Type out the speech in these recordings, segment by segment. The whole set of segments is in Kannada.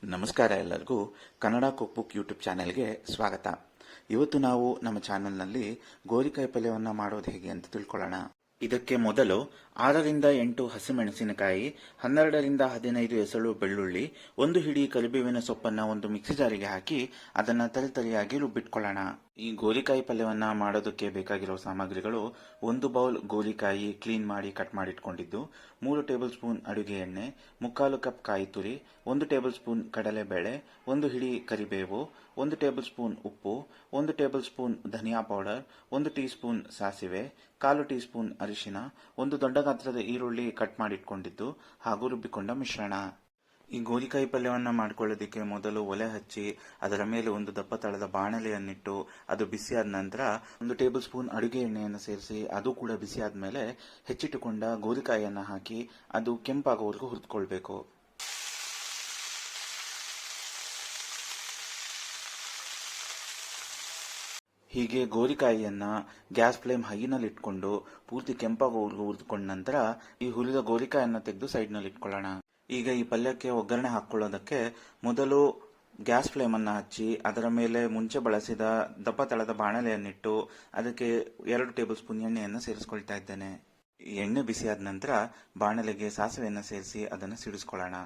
ನಮಸ್ಕಾರ ಎಲ್ಲರಿಗೂ ಕನ್ನಡ ಕುಕ್ ಬುಕ್ ಯೂಟ್ಯೂಬ್ ಚಾನೆಲ್ಗೆ ಸ್ವಾಗತ. ಇವತ್ತು ನಾವು ನಮ್ಮ ಚಾನೆಲ್ನಲ್ಲಿ ಗೋರಿಕಾಯಿ ಪಲ್ಯವನ್ನು ಮಾಡೋದು ಹೇಗೆ ಅಂತ ತಿಳ್ಕೊಳ್ಳೋಣ. ಇದಕ್ಕೆ ಮೊದಲು 6ರಿಂದ 8 ಹಸಿಮೆಣಸಿನಕಾಯಿ, 12ರಿಂದ 15 ಎಸಳು ಬೆಳ್ಳುಳ್ಳಿ, ಒಂದು ಹಿಡಿ ಕರಿಬೇವಿನ ಸೊಪ್ಪನ್ನ ಒಂದು ಮಿಕ್ಸಿ ಜಾರಿಗೆ ಹಾಕಿ ಅದನ್ನ ತರಿತರಿಯಾಗಿ ರುಬ್ಬಿಟ್ಕೊಳ್ಳೋಣ. ಈ ಗೋರಿಕಾಯಿ ಪಲ್ಯವನ್ನ ಮಾಡೋದಕ್ಕೆ ಬೇಕಾಗಿರೋ ಸಾಮಗ್ರಿಗಳು: 1 ಬೌಲ್ ಗೋರಿಕಾಯಿ ಕ್ಲೀನ್ ಮಾಡಿ ಕಟ್ ಮಾಡಿಟ್ಕೊಂಡಿದ್ದು, 3 ಟೇಬಲ್ ಸ್ಪೂನ್ ಅಡುಗೆ ಎಣ್ಣೆ, 3/4 ಕಪ್ ಕಾಯಿ ತುರಿ, 1 ಟೇಬಲ್ ಸ್ಪೂನ್ ಕಡಲೆಬೇಳೆ, 1 ಹಿಡಿ ಕರಿಬೇವು, 1 ಟೇಬಲ್ ಸ್ಪೂನ್ ಉಪ್ಪು, 1 ಟೇಬಲ್ ಸ್ಪೂನ್ ಧನಿಯಾ ಪೌಡರ್, 1 ಟೀ ಸ್ಪೂನ್ ಸಾಸಿವೆ, 1/4 ಟೀ ಸ್ಪೂನ್ ಅರಿಶಿನ, 1 ದೊಡ್ಡ ಗಾತ್ರದ ಈರುಳ್ಳಿ ಕಟ್ ಮಾಡಿಟ್ಕೊಂಡಿದ್ದು ಹಾಗೂ ರುಬ್ಬಿಕೊಂಡ ಮಿಶ್ರಣ. ಈ ಗೋರಿಕಾಯಿ ಪಲ್ಯವನ್ನ ಮಾಡ್ಕೊಳ್ಳೋದಕ್ಕೆ ಮೊದಲು ಒಲೆ ಹಚ್ಚಿ ಅದರ ಮೇಲೆ ಒಂದು ದಪ್ಪ ತಳದ ಬಾಣಲೆಯನ್ನಿಟ್ಟು ಅದು ಬಿಸಿಯಾದ ನಂತರ 1 ಟೇಬಲ್ ಸ್ಪೂನ್ ಅಡುಗೆ ಎಣ್ಣೆಯನ್ನು ಸೇರಿಸಿ ಅದು ಕೂಡ ಬಿಸಿಯಾದ ಮೇಲೆ ಹೆಚ್ಚಿಟ್ಟುಕೊಂಡ ಗೋರಿಕಾಯಿಯನ್ನು ಹಾಕಿ ಅದು ಕೆಂಪಾಗೋವರೆಗೂ ಹುರಿದುಕೊಳ್ಬೇಕು. ಹೀಗೆ ಗೋರಿಕಾಯಿಯನ್ನ ಗ್ಯಾಸ್ ಫ್ಲೇಮ್ ಹೈನಲ್ಲಿ ಇಟ್ಕೊಂಡು ಪೂರ್ತಿ ಕೆಂಪಾಗೋವರೆಗೂ ಹುರಿದುಕೊಂಡ ನಂತರ ಈ ಹುರಿದ ಗೋರಿಕಾಯಿಯನ್ನ ತೆಗೆದು ಸೈಡ್ನಲ್ಲಿ ಇಟ್ಕೊಳ್ಳೋಣ. ಈಗ ಈ ಪಲ್ಯಕ್ಕೆ ಒಗ್ಗರಣೆ ಹಾಕೊಳ್ಳೋದಕ್ಕೆ ಮೊದಲು ಗ್ಯಾಸ್ ಫ್ಲೇಮ್ ಅನ್ನ ಹಚ್ಚಿ ಅದರ ಮೇಲೆ ಮುಂಚೆ ಬಳಸಿದ ದಪ್ಪ ತಳದ ಬಾಣಲೆಯನ್ನಿಟ್ಟು ಅದಕ್ಕೆ 2 ಟೇಬಲ್ ಸ್ಪೂನ್ ಎಣ್ಣೆಯನ್ನು ಸೇರಿಸ್ಕೊಳ್ತಾ ಇದ್ದೇನೆ. ಎಣ್ಣೆ ಬಿಸಿಯಾದ ನಂತರ ಬಾಣಲೆಗೆ ಸಾಸಿವೆಯನ್ನು ಸೇರಿಸಿ ಅದನ್ನು ಸಿಡಿಸ್ಕೊಳ್ಳೋಣ.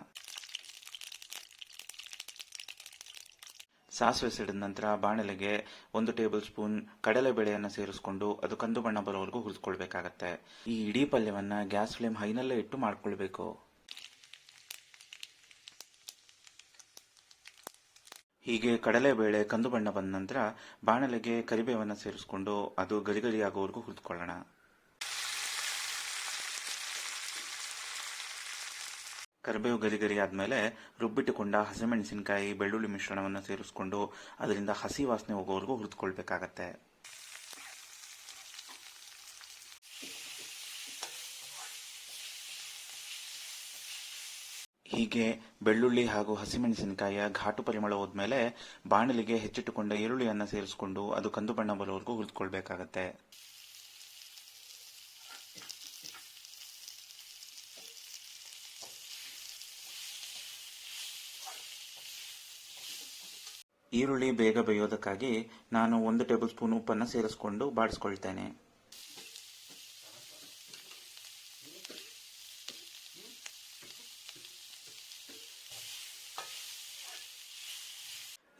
ಸಾಸಿವೆ ಸಿಡಿದ ನಂತರ ಬಾಣಲೆಗೆ 1 ಟೇಬಲ್ ಸ್ಪೂನ್ ಕಡಲೆಬೇಳೆಯನ್ನು ಸೇರಿಸಿಕೊಂಡು ಅದು ಕಂದು ಬಣ್ಣ ಬರೋವರೆಗೂ ಹುರಿದುಕೊಳ್ಬೇಕಾಗತ್ತೆ. ಈ ಇಡೀ ಪಲ್ಯವನ್ನ ಗ್ಯಾಸ್ ಫ್ಲೇಮ್ ಹೈನಲ್ಲೇ ಇಟ್ಟು ಮಾಡ್ಕೊಳ್ಬೇಕು. ಹೀಗೆ ಕಡಲೆಬೇಳೆ ಕಂದು ಬಣ್ಣ ಬಂದ ನಂತರ ಬಾಣಲೆಗೆ ಕರಿಬೇವನ್ನು ಸೇರಿಸಿಕೊಂಡು ಅದು ಗರಿಗರಿಯಾಗುವವರೆಗೂ ಹುರಿದುಕೊಳ್ಳೋಣ. ಕರಿಬೇವು ಗರಿಗರಿ ಆದ್ಮೇಲೆ ರುಬ್ಬಿಟ್ಟುಕೊಂಡ ಹಸಿಮೆಣಸಿನಕಾಯಿ ಬೆಳ್ಳುಳ್ಳಿ ಮಿಶ್ರಣವನ್ನು ಸೇರಿಸಿಕೊಂಡು ಅದರಿಂದ ಹಸಿ ವಾಸನೆ ಹೋಗೋವರೆಗೂ ಹುರಿದುಕೊಳ್ಬೇಕಾಗತ್ತೆ. ಹೀಗೆ ಬೆಳ್ಳುಳ್ಳಿ ಹಾಗೂ ಹಸಿಮೆಣಸಿನಕಾಯಿಯ ಘಾಟು ಪರಿಮಳ ಹೋದ್ಮೇಲೆ ಬಾಣಲಿಗೆ ಹೆಚ್ಚಿಟ್ಟುಕೊಂಡ ಈರುಳ್ಳಿಯನ್ನು ಸೇರಿಸಿಕೊಂಡು ಅದು ಕಂದು ಬಣ್ಣ ಬರೋವರೆಗೂ ಹುರಿದುಕೊಳ್ಬೇಕಾಗತ್ತೆ. ಈರುಳ್ಳಿ ಬೇಗ ಬೇಯೋದಕ್ಕಾಗಿ ನಾನು 1 ಟೇಬಲ್ ಸ್ಪೂನ್ ಉಪ್ಪನ್ನು ಸೇರಿಸಿಕೊಂಡು ಬಾಡಿಸ್ಕೊಳ್ತೇನೆ.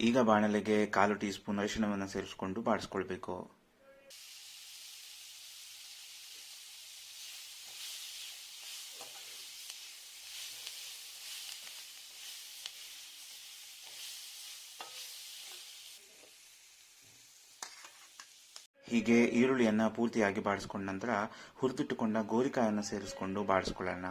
ಈಗ ಬಾಣಲೆಗೆ 1/4 ಟೀ ಸ್ಪೂನ್ ಅರಿಶಿಣವನ್ನು ಸೇರಿಸಿಕೊಂಡು ಬಾಡಿಸ್ಕೊಳ್ಬೇಕು. ಹೀಗೆ ಈರುಳ್ಳಿಯನ್ನ ಪೂರ್ತಿಯಾಗಿ ಬಾಡಿಸ್ಕೊಂಡ ನಂತರ ಹುರಿದಿಟ್ಟುಕೊಂಡ ಗೋರಿಕಾಯನ್ನು ಸೇರಿಸಿಕೊಂಡು ಬಾಡಿಸ್ಕೊಳ್ಳೋಣ.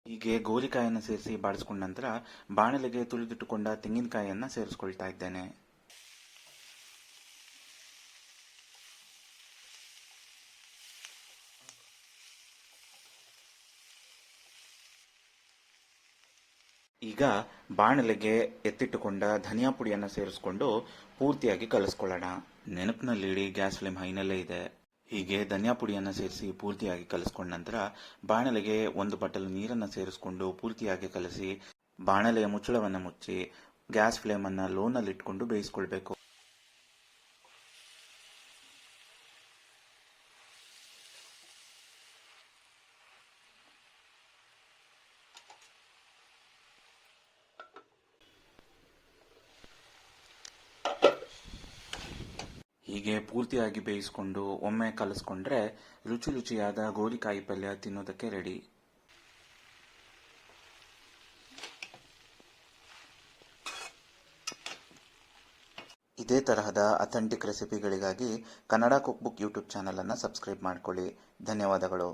ಹೀಗೆ ಗೋರಿಕಾಯನ್ನು ಸೇರಿಸಿ ಬಾಡಿಸ್ಕೊಂಡ ನಂತರ ಬಾಣಲೆಗೆ ತುರಿದಿಟ್ಟುಕೊಂಡ ತೆಂಗಿನಕಾಯಿಯನ್ನ ಸೇರಿಸ್ಕೊಳ್ತಾ ಇದ್ದೇನೆ. ಈಗ ಬಾಣಲೆಗೆ ಎತ್ತಿಟ್ಟುಕೊಂಡ ಧನಿಯಾ ಪುಡಿಯನ್ನು ಸೇರಿಸಿಕೊಂಡು ಪೂರ್ತಿಯಾಗಿ ಕಲಿಸ್ಕೊಳ್ಳೋಣ. ನೆನಪಿನಲ್ಲಿಡಿ, ಗ್ಯಾಸ್ ಫ್ಲೇಮ್ ಹೈನಲ್ಲೇ ಇದೆ. ಹೀಗೆ ಧನಿಯಾ ಪುಡಿಯನ್ನು ಸೇರಿಸಿ ಪೂರ್ತಿಯಾಗಿ ಕಲಿಸ್ಕೊಂಡ ನಂತರ ಬಾಣಲೆಗೆ 1 ಬಟ್ಟಲು ನೀರನ್ನು ಸೇರಿಸಿಕೊಂಡು ಪೂರ್ತಿಯಾಗಿ ಕಲಸಿ ಬಾಣಲೆಯ ಮುಚ್ಚಳವನ್ನು ಮುಚ್ಚಿ ಗ್ಯಾಸ್ ಫ್ಲೇಮ್ ಅನ್ನು ಲೋನಲ್ಲಿ ಇಟ್ಕೊಂಡು ಬೇಯಿಸಿಕೊಳ್ಬೇಕು. ಹೀಗೆ ಪೂರ್ತಿಯಾಗಿ ಬೇಯಿಸಿಕೊಂಡು ಒಮ್ಮೆ ಕಲಿಸ್ಕೊಂಡ್ರೆ ರುಚಿಯಾದ ಗೋರಿಕಾಯಿ ಪಲ್ಯ ತಿನ್ನೋದಕ್ಕೆ ರೆಡಿ. ಇದೇ ತರಹದ ಅಥೆಂಟಿಕ್ ರೆಸಿಪಿಗಳಿಗಾಗಿ Kannada cook book YouTube channel ಅನ್ನು ಸಬ್ಸ್ಕ್ರೈಬ್ ಮಾಡ್ಕೊಳ್ಳಿ. ಧನ್ಯವಾದಗಳು.